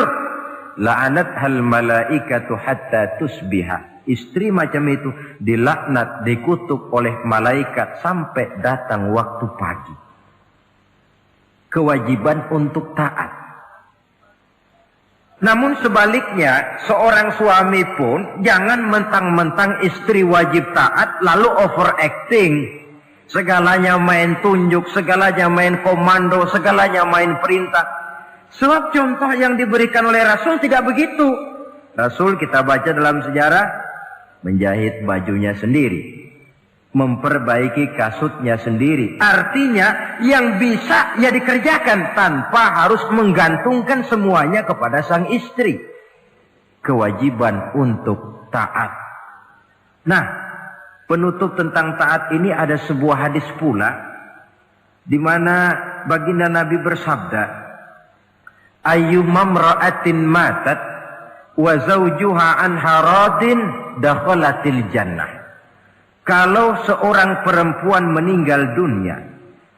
La'anat hal malaikatu hatta tusbiha. Istri macam itu dilaknat, dikutuk oleh malaikat sampai datang waktu pagi. Kewajiban untuk taat. Namun sebaliknya, seorang suami pun jangan mentang-mentang istri wajib taat lalu overacting. Segalanya main tunjuk, segalanya main komando, segalanya main perintah. Sebab contoh yang diberikan oleh Rasul tidak begitu. Rasul kita baca dalam sejarah, menjahit bajunya sendiri, memperbaiki kasutnya sendiri. Artinya yang bisa ya dikerjakan tanpa harus menggantungkan semuanya kepada sang istri. Kewajiban untuk taat. Nah, penutup tentang taat ini ada sebuah hadis pula di mana baginda Nabi bersabda, ayyumam ra'atin matat wa zawjuha anha radin dakhalatil jannah. Kalau seorang perempuan meninggal dunia,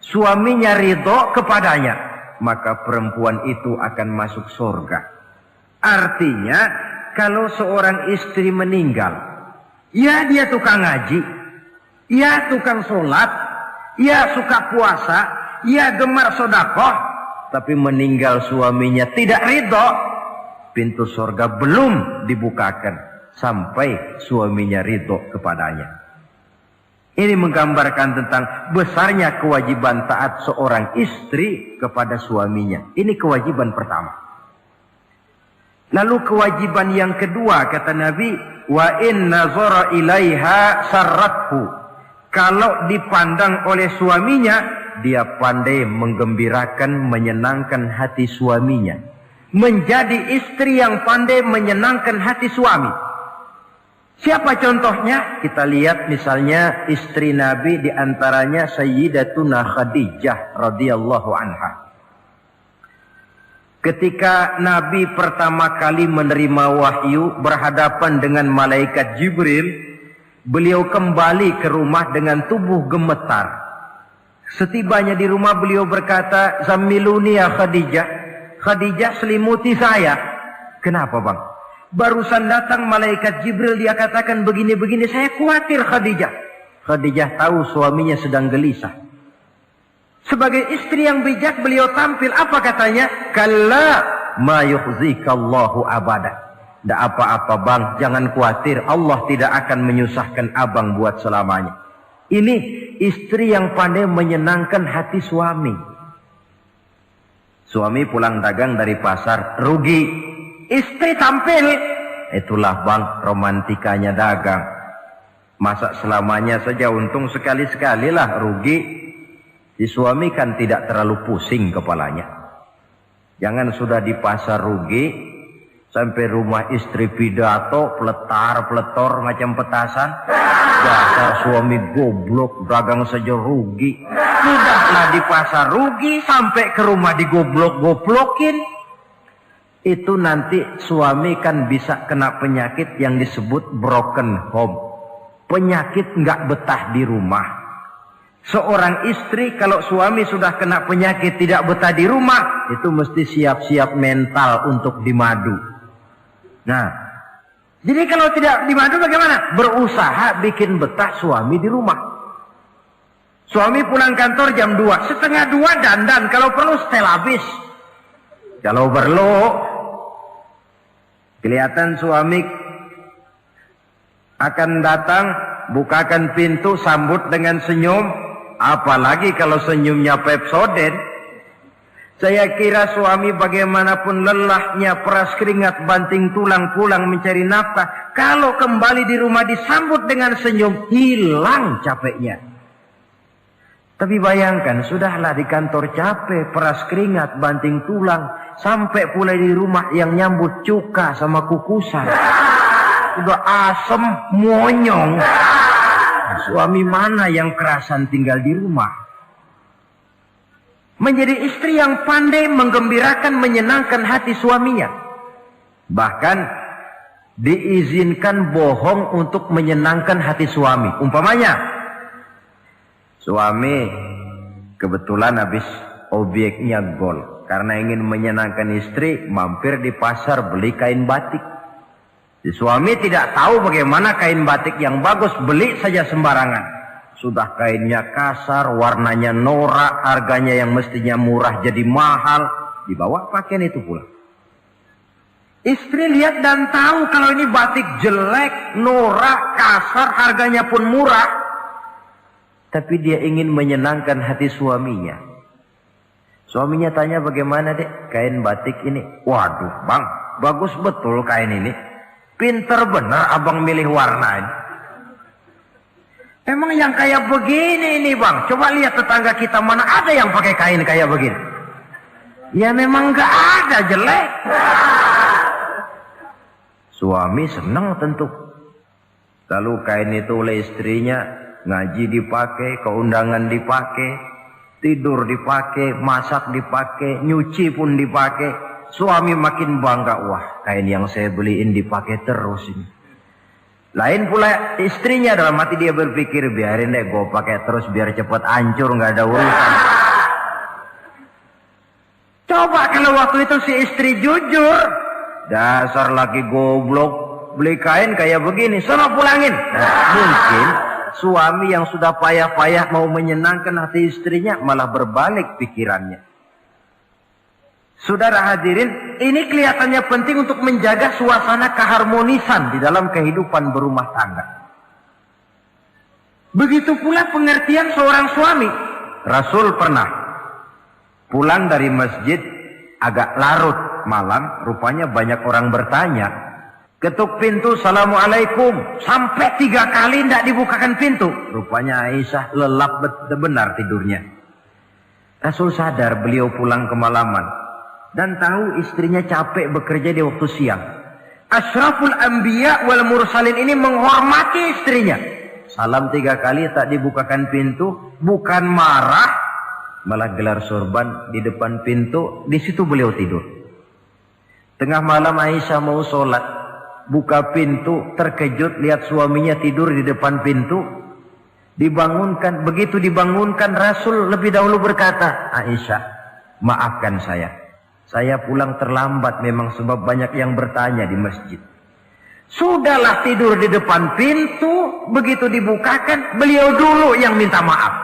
suaminya ridho kepadanya, maka perempuan itu akan masuk surga. Artinya, kalau seorang istri meninggal, ya dia tukang ngaji, ya tukang sholat, ya suka puasa, ya gemar sedekah, tapi meninggal suaminya tidak ridho, pintu surga belum dibukakan sampai suaminya ridho kepadanya. Ini menggambarkan tentang besarnya kewajiban taat seorang istri kepada suaminya. Ini kewajiban pertama. Lalu kewajiban yang kedua kata Nabi, wa in nazara ilaiha sarrathu. Kalau dipandang oleh suaminya, dia pandai menggembirakan, menyenangkan hati suaminya. Menjadi istri yang pandai menyenangkan hati suami. Siapa contohnya? Kita lihat misalnya istri Nabi, diantaranya Sayyidatuna Khadijah radhiyallahu anha. Ketika Nabi pertama kali menerima wahyu berhadapan dengan malaikat Jibril, beliau kembali ke rumah dengan tubuh gemetar. Setibanya di rumah beliau berkata, "Zammiluni ya Khadijah." Khadijah, selimuti saya. Kenapa bang? Barusan datang malaikat Jibril, dia katakan begini-begini, saya khawatir Khadijah. Khadijah tahu suaminya sedang gelisah. Sebagai istri yang bijak beliau tampil, apa katanya? Kalla ma yukhzikallahu abada. Tidak apa-apa bang, jangan khawatir, Allah tidak akan menyusahkan abang buat selamanya. Ini istri yang pandai menyenangkan hati suami. Suami pulang dagang dari pasar, rugi. Istri tampil. Itulah bang, romantikanya dagang. Masa selamanya saja, untung sekali-sekali lah rugi. Si suami kan tidak terlalu pusing kepalanya. Jangan sudah di pasar rugi, sampai rumah istri pidato, peletar-peletor macam petasan. Dasar suami goblok, dagang saja rugi. Sudahlah di pasar rugi, sampai ke rumah digoblok-goblokin. Itu nanti suami kan bisa kena penyakit yang disebut broken home. Penyakit nggak betah di rumah. Seorang istri kalau suami sudah kena penyakit tidak betah di rumah, itu mesti siap-siap mental untuk dimadu. Nah, jadi kalau tidak dimadu bagaimana? Berusaha bikin betah suami di rumah. Suami pulang kantor jam 2, setengah 2 dandan, kalau perlu setel habis. Kalau perlu, kelihatan suami akan datang, bukakan pintu, sambut dengan senyum. Apalagi kalau senyumnya Pepsodent. Saya kira suami bagaimanapun lelahnya, peras keringat, banting tulang, pulang mencari nafkah, kalau kembali di rumah disambut dengan senyum, hilang capeknya. Tapi bayangkan, sudahlah di kantor capek, peras keringat, banting tulang, sampai pula di rumah yang nyambut cuka sama kukusan. Sudah asem, monyong. Suami mana yang kerasan tinggal di rumah? Menjadi istri yang pandai menggembirakan, menyenangkan hati suaminya. Bahkan diizinkan bohong untuk menyenangkan hati suami. Umpamanya, suami kebetulan habis objeknya gol. Karena ingin menyenangkan istri, mampir di pasar beli kain batik. Si suami tidak tahu bagaimana kain batik yang bagus, beli saja sembarangan. Sudah kainnya kasar, warnanya norak, harganya yang mestinya murah jadi mahal. Dibawa pakaian itu pula. Istri lihat dan tahu kalau ini batik jelek, norak, kasar, harganya pun murah. Tapi dia ingin menyenangkan hati suaminya. Suaminya tanya, bagaimana dek kain batik ini? Waduh bang, bagus betul kain ini. Pinter bener abang milih warna ini. Emang yang kayak begini ini bang, coba lihat tetangga kita mana ada yang pakai kain kayak begini. Ya memang gak ada, jelek. Suami senang tentu. Lalu kain itu oleh istrinya, ngaji dipakai, keundangan dipakai, tidur dipakai, masak dipakai, nyuci pun dipakai. Suami makin bangga, wah kain yang saya beliin dipakai terus ini. Lain pula istrinya, dalam hati dia berpikir, biarin deh gue pakai terus biar cepat hancur, nggak ada urusan. Coba kalau waktu itu si istri jujur, dasar laki goblok, beli kain kayak begini, sono pulangin. Nah, mungkin suami yang sudah payah-payah mau menyenangkan hati istrinya malah berbalik pikirannya. Saudara hadirin, ini kelihatannya penting untuk menjaga suasana keharmonisan di dalam kehidupan berumah tangga. Begitu pula pengertian seorang suami. Rasul pernah pulang dari masjid agak larut malam, rupanya banyak orang bertanya. Ketuk pintu, Assalamualaikum. Sampai 3 kali tidak dibukakan pintu. Rupanya Aisyah lelap benar tidurnya. Rasul sadar beliau pulang kemalaman. Dan tahu istrinya capek bekerja di waktu siang. Asyraful anbiya wal mursalin ini menghormati istrinya. Salam 3 kali tak dibukakan pintu, bukan marah, malah gelar sorban di depan pintu. Di situ beliau tidur. Tengah malam Aisyah mau sholat, buka pintu, terkejut lihat suaminya tidur di depan pintu. Dibangunkan, begitu dibangunkan Rasul lebih dahulu berkata, Aisyah, maafkan saya pulang terlambat memang sebab banyak yang bertanya di masjid. Sudahlah tidur di depan pintu, begitu dibukakan, beliau dulu yang minta maaf.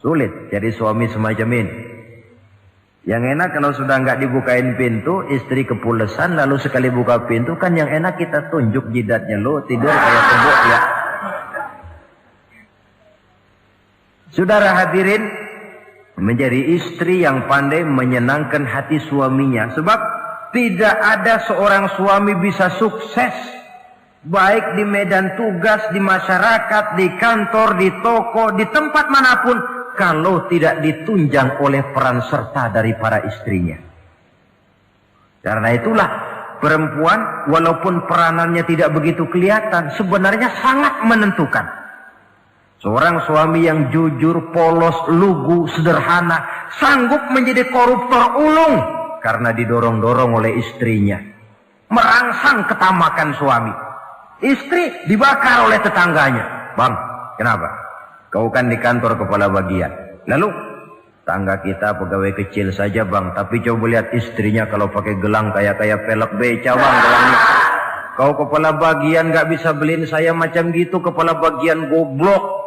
Sulit jadi suami semacam ini. Yang enak kalau sudah nggak dibukain pintu, istri kepulesan, lalu sekali buka pintu, kan yang enak kita tunjuk jidatnya, lo tidur kayak tembok ya. Saudara hadirin, menjadi istri yang pandai menyenangkan hati suaminya. Sebab tidak ada seorang suami bisa sukses, baik di medan tugas, di masyarakat, di kantor, di toko, di tempat manapun, kalau tidak ditunjang oleh peran serta dari para istrinya. Karena itulah perempuan walaupun peranannya tidak begitu kelihatan, sebenarnya sangat menentukan. Seorang suami yang jujur, polos, lugu, sederhana, sanggup menjadi koruptor ulung karena didorong-dorong oleh istrinya. Merangsang ketamakan suami. Istri dibakar oleh tetangganya. Bang, kenapa? Kau kan di kantor kepala bagian. Lalu, tangga kita pegawai kecil saja bang, tapi coba lihat istrinya kalau pakai gelang kayak pelek beca bang gelangnya. Kau kepala bagian gak bisa beliin saya macam gitu, kepala bagian goblok.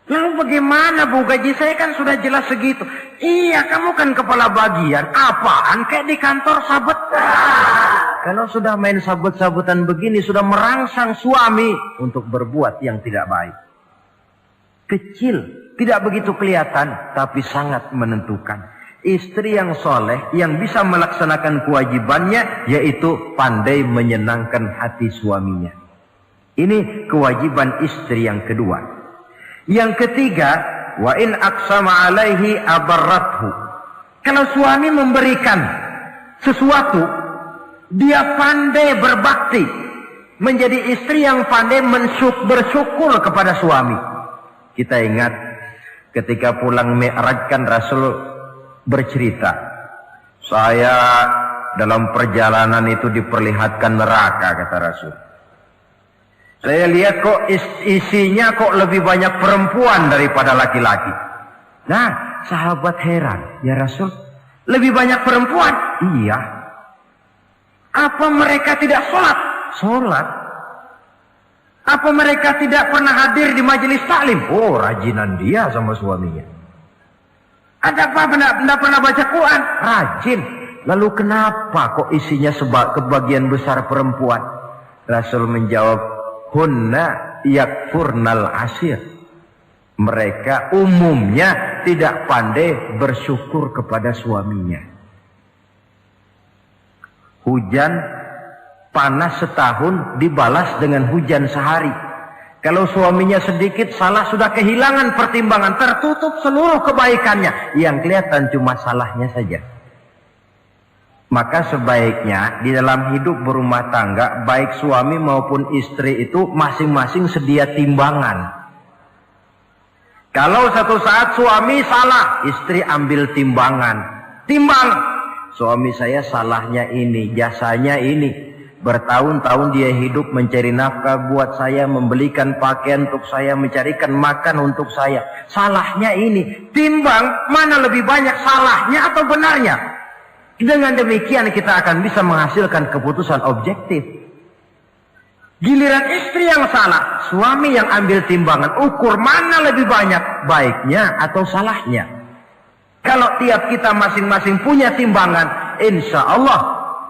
Lalu bagaimana bu, gaji saya kan sudah jelas segitu. Iya, kamu kan kepala bagian. Apaan kayak di kantor sabet. Kalau sudah main sabet-sabetan begini, sudah merangsang suami untuk berbuat yang tidak baik. Kecil, tidak begitu kelihatan, tapi sangat menentukan. Istri yang soleh, yang bisa melaksanakan kewajibannya, yaitu pandai menyenangkan hati suaminya. Ini kewajiban istri yang kedua. Yang ketiga, wa in aqsama alaihi abarrathu. Kalau suami memberikan sesuatu, dia pandai berbakti. menjadi istri yang pandai bersyukur kepada suami. Kita ingat ketika pulang Mi'raj kan Rasul bercerita, saya dalam perjalanan itu diperlihatkan neraka, kata Rasul. Saya lihat kok isinya kok lebih banyak perempuan daripada laki-laki. Nah, sahabat heran, ya Rasul, lebih banyak perempuan? Iya. Apa mereka tidak sholat? Sholat. Apa mereka tidak pernah hadir di majelis taklim? Oh, rajinan dia sama suaminya. Ada apa? Tidak pernah baca Quran? Rajin. Lalu kenapa kok isinya kebagian besar perempuan? Rasul menjawab, hunna yakfurnal asir. Mereka umumnya tidak pandai bersyukur kepada suaminya. Hujan panas setahun dibalas dengan hujan sehari. Kalau suaminya sedikit salah sudah kehilangan pertimbangan, tertutup seluruh kebaikannya. Yang kelihatan cuma salahnya saja. Maka sebaiknya di dalam hidup berumah tangga, baik suami maupun istri itu masing-masing sedia timbangan. Kalau satu saat suami salah, istri ambil timbangan. Timbang, suami saya salahnya ini, jasanya ini. Bertahun-tahun dia hidup mencari nafkah buat saya, membelikan pakaian untuk saya, mencarikan makan untuk saya. Salahnya ini. Timbang, mana lebih banyak salahnya atau benarnya? Dengan demikian kita akan bisa menghasilkan keputusan objektif. Giliran istri yang salah, suami yang ambil timbangan, ukur mana lebih banyak baiknya atau salahnya. Kalau tiap kita masing-masing punya timbangan, insya Allah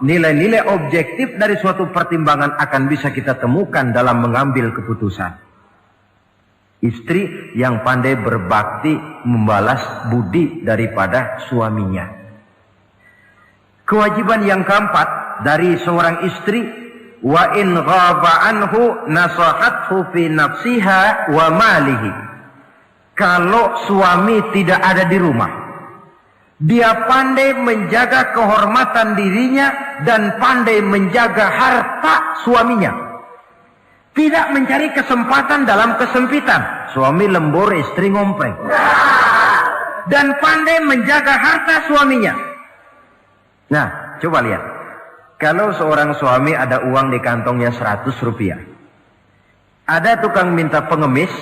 nilai-nilai objektif dari suatu pertimbangan akan bisa kita temukan dalam mengambil keputusan. Istri yang pandai berbakti membalas budi daripada suaminya. Kewajiban yang keempat dari seorang istri, wa in ghaba anhu nasahathu fi nafsiha wa malihi. Kalau suami tidak ada di rumah, dia pandai menjaga kehormatan dirinya dan pandai menjaga harta suaminya. Tidak mencari kesempatan dalam kesempitan. Suami lembur, istri ngompreng. Dan pandai menjaga harta suaminya. Nah, coba lihat. Kalau seorang suami ada uang di kantongnya 100 rupiah. Ada tukang minta pengemis,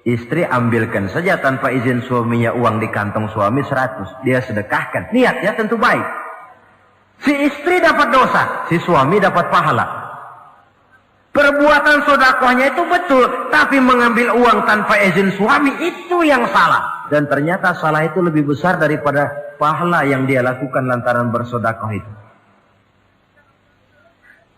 istri ambilkan saja tanpa izin suaminya uang di kantong suami 100. Dia sedekahkan. Niatnya tentu baik. Si istri dapat dosa, si suami dapat pahala. Perbuatan sedekahnya itu betul, tapi mengambil uang tanpa izin suami itu yang salah. Dan ternyata salah itu lebih besar daripada pahala yang dia lakukan lantaran bersedekah itu.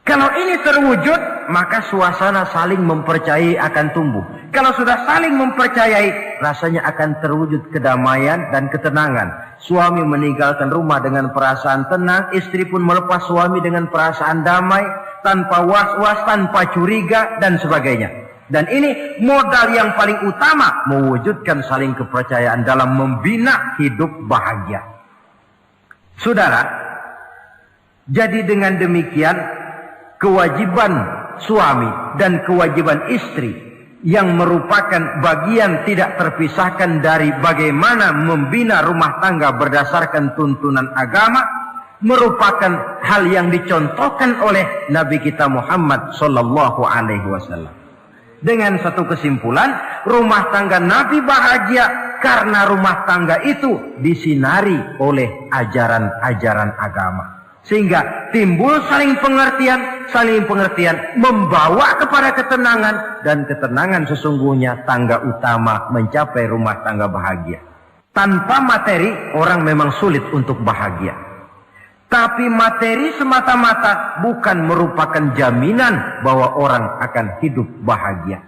Kalau ini terwujud, maka suasana saling mempercayai akan tumbuh. Kalau sudah saling mempercayai, rasanya akan terwujud kedamaian dan ketenangan. Suami meninggalkan rumah dengan perasaan tenang, istri pun melepas suami dengan perasaan damai, tanpa was-was, tanpa curiga, dan sebagainya. Dan ini modal yang paling utama mewujudkan saling kepercayaan dalam membina hidup bahagia. Saudara, jadi dengan demikian kewajiban suami dan kewajiban istri yang merupakan bagian tidak terpisahkan dari bagaimana membina rumah tangga berdasarkan tuntunan agama merupakan hal yang dicontohkan oleh Nabi kita Muhammad sallallahu alaihi wasallam. Dengan satu kesimpulan, rumah tangga Nabi bahagia karena rumah tangga itu disinari oleh ajaran-ajaran agama. Sehingga timbul saling pengertian membawa kepada ketenangan, dan ketenangan sesungguhnya tangga utama mencapai rumah tangga bahagia. Tanpa materi orang memang sulit untuk bahagia. Tapi materi semata-mata bukan merupakan jaminan bahwa orang akan hidup bahagia.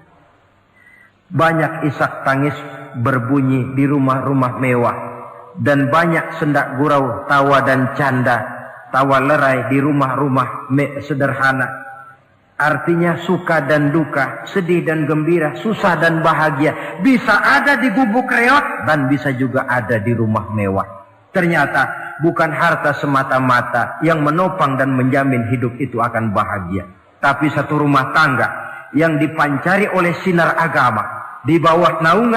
Banyak isak tangis berbunyi di rumah-rumah mewah, dan banyak sendak gurau, tawa dan canda, tawa lerai di rumah-rumah sederhana. Artinya suka dan duka, sedih dan gembira, susah dan bahagia bisa ada di gubuk reot dan bisa juga ada di rumah mewah. Ternyata bukan harta semata-mata yang menopang dan menjamin hidup itu akan bahagia. tapi satu rumah tangga yang dipancari oleh sinar agama di bawah naungan